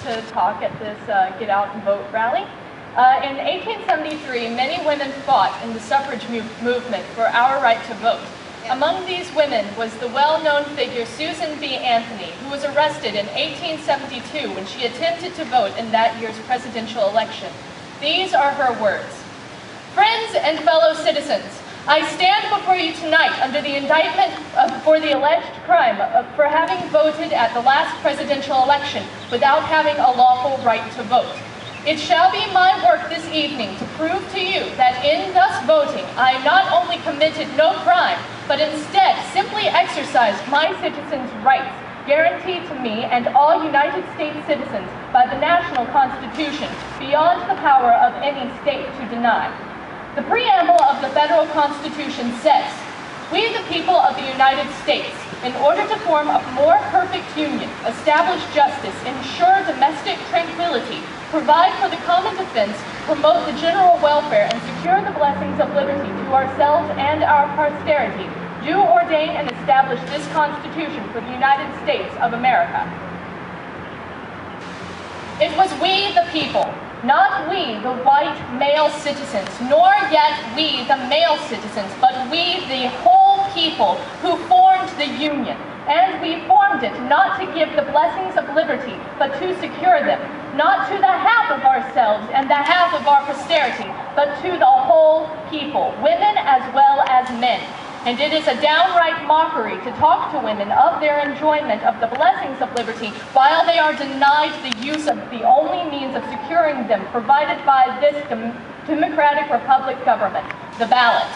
to talk at this Get Out and Vote rally. In 1873, many women fought in the suffrage movement for our right to vote. Among these women was the well-known figure Susan B. Anthony, who was arrested in 1872 when she attempted to vote in that year's presidential election. These are her words. "Friends and fellow citizens, I stand before you tonight under the indictment for the alleged crime for having voted at the last presidential election without having a lawful right to vote. It shall be my work this evening to prove to you that in thus voting, I not only committed no crime, but instead simply exercised my citizens' rights, guaranteed to me and all United States citizens by the national Constitution, beyond the power of any state to deny. The preamble of the federal Constitution says, "We, the people of the United States, in order to form a more perfect union, establish justice, ensure domestic tranquility, provide for the common defense, promote the general welfare, and secure the blessings of liberty to ourselves and our posterity, do ordain and establish this Constitution for the United States of America." It was we, the people, not we, the white male citizens, nor yet we, the male citizens, but we, the whole people, who formed the Union. And we formed it not to give the blessings of liberty, but to secure them, not to the half of ourselves and the half of our posterity, but to the whole people, women as well as men. And it is a downright mockery to talk to women of their enjoyment of the blessings of liberty while they are denied the use of the only means of securing them provided by this democratic republic government, the ballot.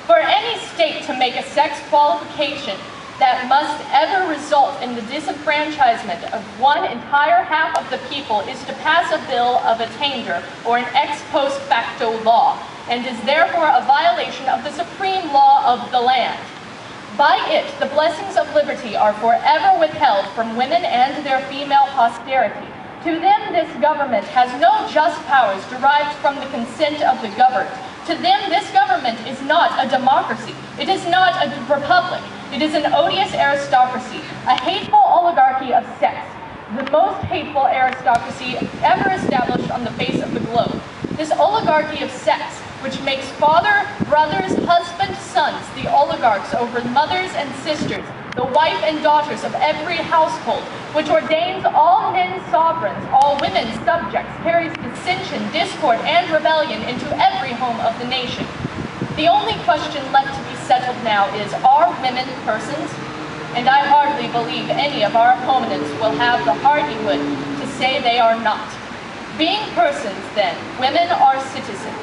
For any state to make a sex qualification that must ever result in the disenfranchisement of one entire half of the people is to pass a bill of attainder or an ex post facto law, and is therefore a violation of the supreme law of the land. By it, the blessings of liberty are forever withheld from women and their female posterity. To them, this government has no just powers derived from the consent of the governed. To them, this government is not a democracy. It is not a republic. It is an odious aristocracy, a hateful oligarchy of sex, the most hateful aristocracy ever established on the face of the globe. This oligarchy of sex, which makes father, brothers, husband, sons the oligarchs over mothers and sisters, the wife and daughters of every household, which ordains all men sovereigns, all women subjects, carries dissension, discord, and rebellion into every home of the nation. The only question left to be settled now is, are women persons? And I hardly believe any of our opponents will have the hardihood to say they are not. Being persons, then, women are citizens,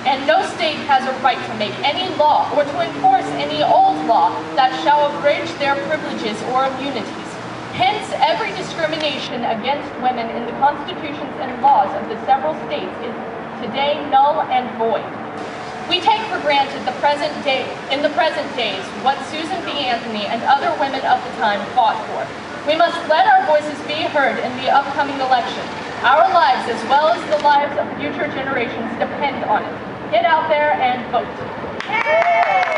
and no state has a right to make any law or to enforce any old law that shall abridge their privileges or immunities. Hence, every discrimination against women in the constitutions and laws of the several states is today null and void. We take for granted in the present days what Susan B. Anthony and other women of the time fought for. We must let our voices be heard in the upcoming election. Our lives, as well as the lives of future generations, depend on it. Get out there and vote.